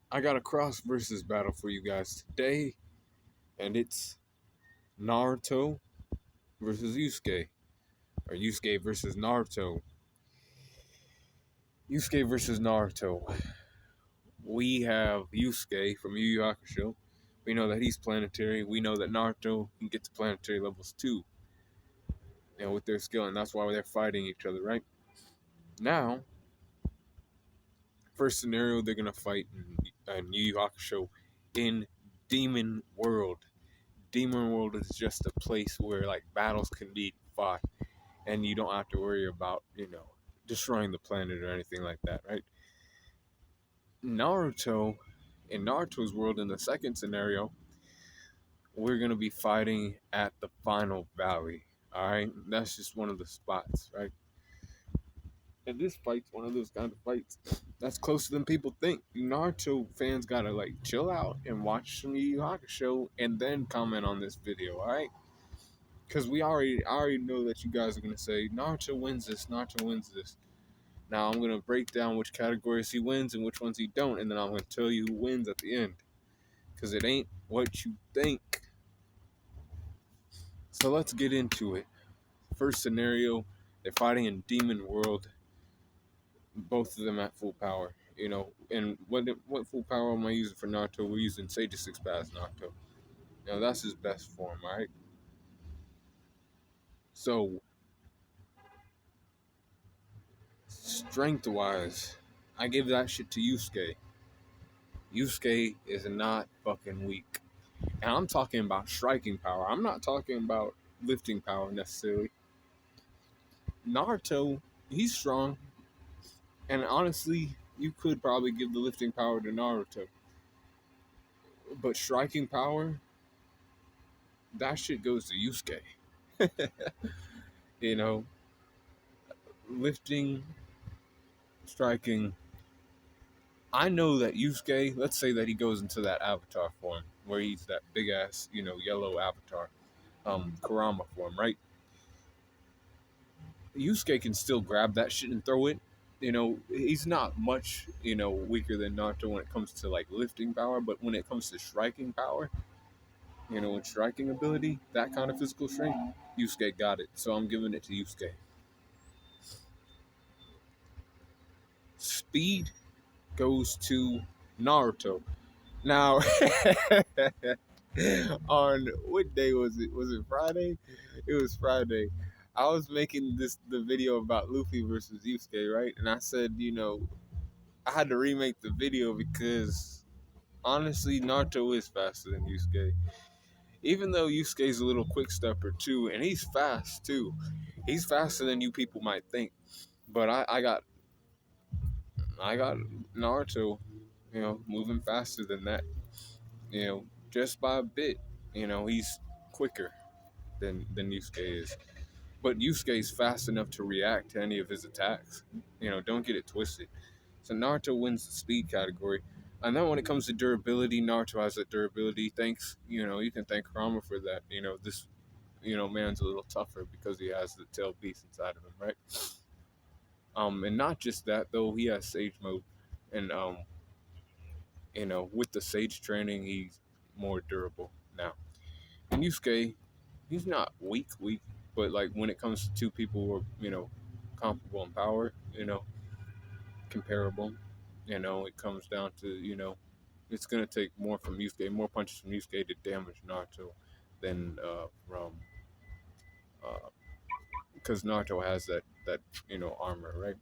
I got a cross versus battle for you guys today, and it's Naruto versus Yusuke, or Yusuke versus Naruto. Yusuke versus Naruto. We have Yusuke from Yu Yu Hakusho. We know that he's planetary. We know that Naruto can get to planetary levels too, with their skill, and that's why they're fighting each other, right? Now, first scenario, they're gonna fight in Yu Yu Hakusho in Demon World. Demon World is just a place where like battles can be fought, and you don't have to worry about destroying the planet or anything like that, right? Naruto, in Naruto's world, in the second scenario, we're gonna be fighting at the final valley. All right, that's just one of the spots, right? And this fight's one of those kind of fights that's closer than people think. Naruto fans gotta like chill out and watch some Yu Yu Hakusho and then comment on this video, all right? Because I already know that you guys are gonna say Naruto wins this, Naruto wins this. Now I'm gonna break down which categories he wins and which ones he don't, and then I'm gonna tell you who wins at the end. Because it ain't what you think. So let's get into it. First scenario, they're fighting in Demon World. Both of them at full power. And what full power am I using for Naruto? We're using Sage 6 Pass Naruto. Now that's his best form, alright? So strength wise, I give that shit to Yusuke. Yusuke is not fucking weak. And I'm talking about striking power. I'm not talking about lifting power necessarily. Naruto, he's strong. And honestly, you could probably give the lifting power to Naruto. But striking power, that shit goes to Yusuke. you know, Lifting, striking. I know that Yusuke, let's say that he goes into that avatar form, where he's that big ass, yellow avatar, Kurama form, right? Yusuke can still grab that shit and throw it. He's not much, weaker than Naruto when it comes to like lifting power, but when it comes to striking power, and striking ability, that kind of physical strength, Yusuke got it. So I'm giving it to Yusuke. Speed goes to Naruto. Now, on what day was it? Was it Friday? It was Friday. I was making the video about Luffy versus Yusuke, right? And I said, I had to remake the video because honestly, Naruto is faster than Yusuke. Even though Yusuke's a little quick stepper too, and he's fast too. He's faster than you people might think. But I got Naruto, moving faster than that. Just by a bit. He's quicker than Yusuke is. But Yusuke's fast enough to react to any of his attacks. Don't get it twisted. So Naruto wins the speed category. And then when it comes to durability, Naruto has that durability. Thanks, you can thank Kurama for that. This, man's a little tougher because he has the tail beast inside of him, right? And not just that though, he has Sage mode, and with the Sage training, he's more durable now. And Yusuke, he's not weak, but like when it comes to two people who are, comparable in power, comparable, it comes down to, it's gonna take more from Yusuke, more punches from Yusuke to damage Naruto than from because Naruto has that armor, right?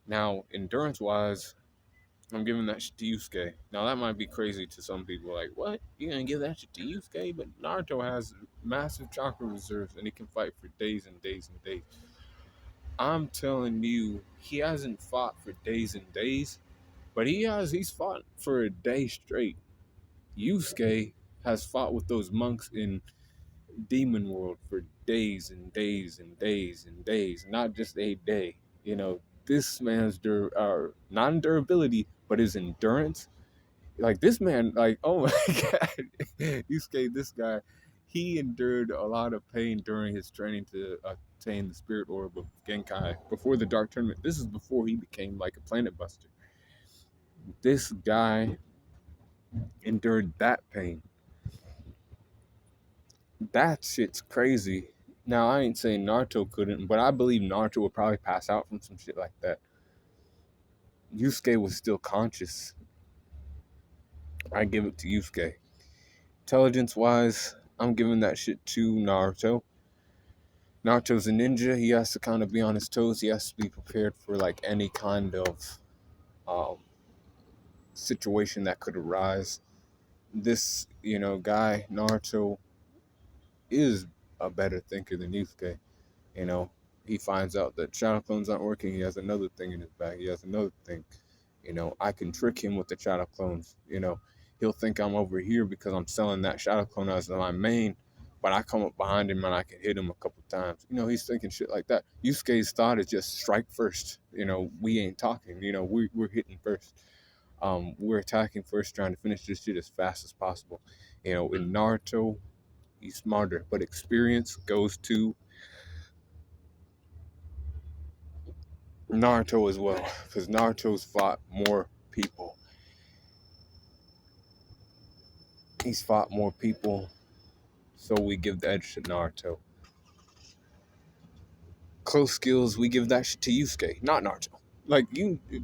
Now, endurance wise, I'm giving that shit to Yusuke. Now that might be crazy to some people, like, what? You gonna give that shit to Yusuke? But Naruto has massive chakra reserves and he can fight for days and days and days. I'm telling you, he hasn't fought for days and days, but he's fought for a day straight. Yusuke has fought with those monks in Demon World for days and days and days and days, not just a day. This man's not durability, but his endurance. Like this man, like oh my god, Yusuke, this guy, he endured a lot of pain during his training to attain the spirit orb of Genkai before the Dark Tournament. This is before he became like a planet buster. This guy endured that pain. That shit's crazy. Now I ain't saying Naruto couldn't, but I believe Naruto would probably pass out from some shit like that. Yusuke was still conscious. I give it to Yusuke. Intelligence wise, I'm giving that shit to Naruto. Naruto's a ninja. He has to kind of be on his toes. He has to be prepared for like any kind of um, situation that could arise. This, guy Naruto is a better thinker than Yusuke. You know, he finds out that shadow clones aren't working. He has another thing in his bag. He has another thing. I can trick him with the shadow clones. He'll think I'm over here because I'm selling that shadow clone as my main, but I come up behind him and I can hit him a couple times. He's thinking shit like that. Yusuke's thought is just strike first. We ain't talking. We're hitting first. We're attacking first, trying to finish this shit as fast as possible. In Naruto, he's smarter, but experience goes to Naruto as well, because Naruto's fought more people. He's fought more people, so we give the edge to Naruto. Close skills, we give that shit to Yusuke, not Naruto. Like,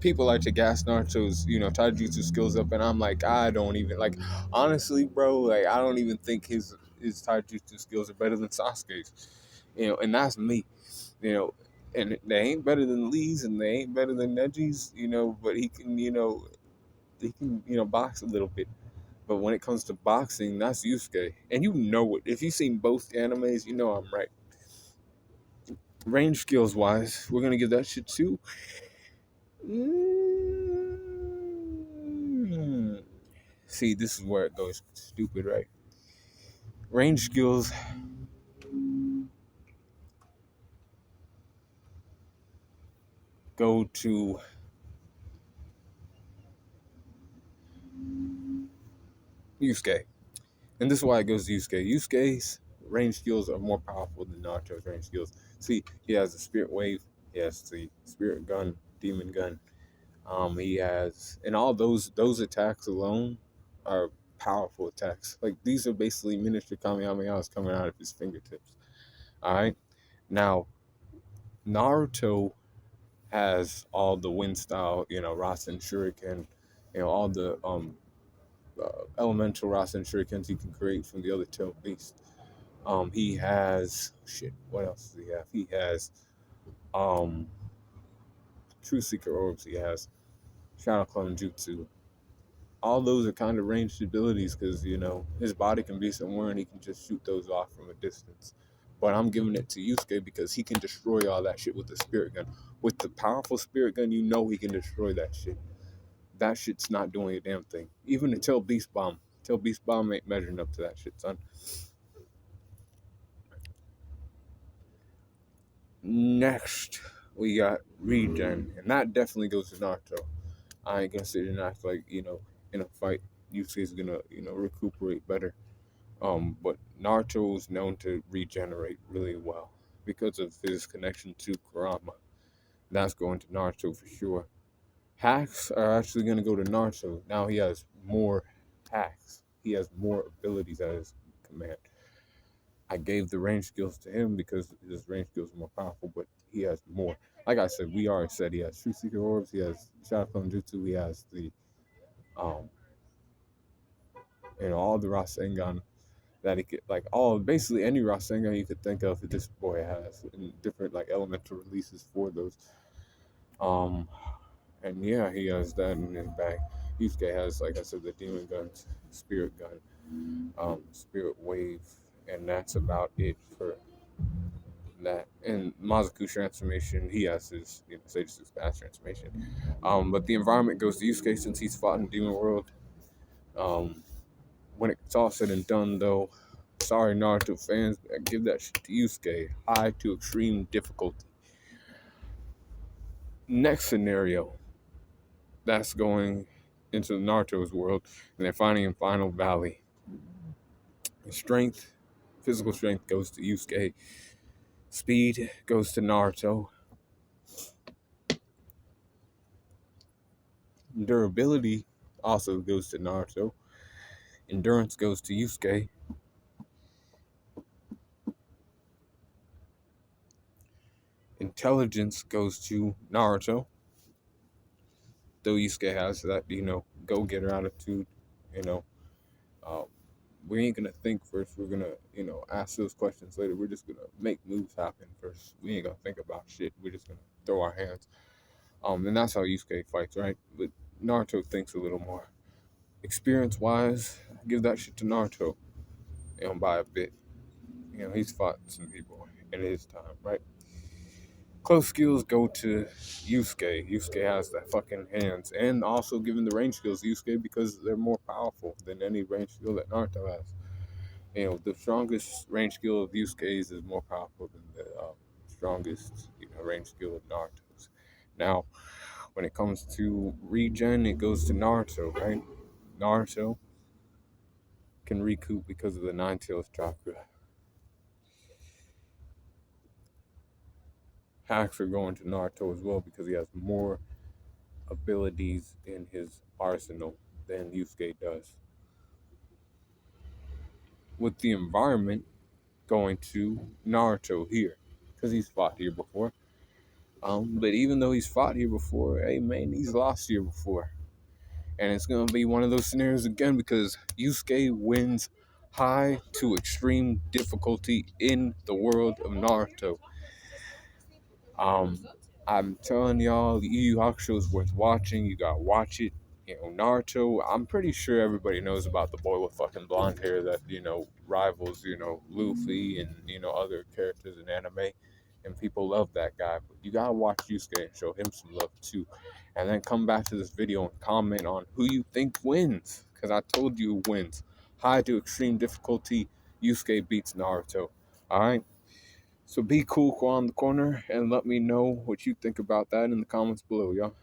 people like to gas Naruto's, taijutsu skills up, and I'm like, I don't even, like, honestly, bro, like, I don't even think his taijutsu skills are better than Sasuke's, and that's me, you know, and they ain't better than Lee's, and they ain't better than Neji's, but he can box a little bit. But when it comes to boxing, that's Yusuke. And you know it. If you've seen both animes, you know I'm right. Range skills wise, we're going to give that shit to. See, this is where it goes stupid, right? Range skills. Go to Yusuke. And this is why it goes to Yusuke. Yusuke's range skills are more powerful than Naruto's range skills. See, he has the spirit wave, he has the spirit gun, demon gun. He has, and all those attacks alone are powerful attacks. Like, these are basically miniature Kamehamehas coming out of his fingertips. All right. Now, Naruto has all the wind style, Rasen Shuriken, all the elemental Rasen Shurikens he can create from the other tail beast. He has shit. What else does he have? He has True Seeker Orbs. He has Shadow Clone Jutsu. All those are kind of ranged abilities because his body can be somewhere and he can just shoot those off from a distance. But I'm giving it to Yusuke because he can destroy all that shit with the spirit gun. With the powerful spirit gun, he can destroy that shit. That shit's not doing a damn thing. Even the Tail Beast Bomb. Tail Beast Bomb ain't measuring up to that shit, son. Next, we got Regen, and that definitely goes to Naruto. I ain't gonna sit and act like, in a fight, Yusuke's gonna, recuperate better. But Naruto is known to regenerate really well because of his connection to Kurama. That's going to Naruto for sure. Hacks are actually going to go to Naruto. Now he has more hacks. He has more abilities at his command. I gave the range skills to him because his range skills are more powerful, but he has more. Like I said, we already said he has True Seeker Orbs, he has Shadow Clone Jutsu, he has the um all the Rasengan that he could, like, all basically any Rasengan you could think of that this boy has, and different like elemental releases for those. And yeah, he has that in his bag. Yusuke has, like I said, the demon guns, spirit gun, spirit wave, and that's about it for that. And Mazaku transformation, he has his, Sage Fast transformation. But the environment goes to Yusuke since he's fought in Demon World. When it's all said and done, though, sorry Naruto fans, I give that shit to Yusuke. High to extreme difficulty. Next scenario, that's going into Naruto's world, and they're finding in Final Valley. Strength, physical strength goes to Yusuke. Speed goes to Naruto. Durability also goes to Naruto. Endurance goes to Yusuke. Intelligence goes to Naruto. Though Yusuke has that, go getter attitude, you know, uh, we ain't gonna think first. We're gonna, ask those questions later. We're just gonna make moves happen first. We ain't gonna think about shit. We're just gonna throw our hands. And that's how Yusuke fights, right? But Naruto thinks a little more. Experience wise, give that shit to Naruto, by a bit. He's fought some people in his time, right? Close skills go to Yusuke. Yusuke has that fucking hands, and also given the range skills, Yusuke because they're more powerful than any range skill that Naruto has. The strongest range skill of Yusuke's is more powerful than the strongest range skill of Naruto's. Now, when it comes to regen, it goes to Naruto, right? Naruto can recoup because of the Nine Tails chakra. Hacks are going to Naruto as well because he has more abilities in his arsenal than Yusuke does. With the environment going to Naruto here because he's fought here before. But even though he's fought here before, hey man, he's lost here before. And it's gonna be one of those scenarios again because Yusuke wins high to extreme difficulty in the world of Naruto. I'm telling y'all, Yu Yu Hakusho is worth watching. You gotta watch it. Naruto, I'm pretty sure everybody knows about the boy with fucking blonde hair that, rivals, Luffy and, other characters in anime. And people love that guy. But you gotta watch Yusuke and show him some love too. And then come back to this video and comment on who you think wins. Because I told you who wins. High to extreme difficulty, Yusuke beats Naruto. Alright? So be cool, on the corner, and let me know what you think about that in the comments below, y'all.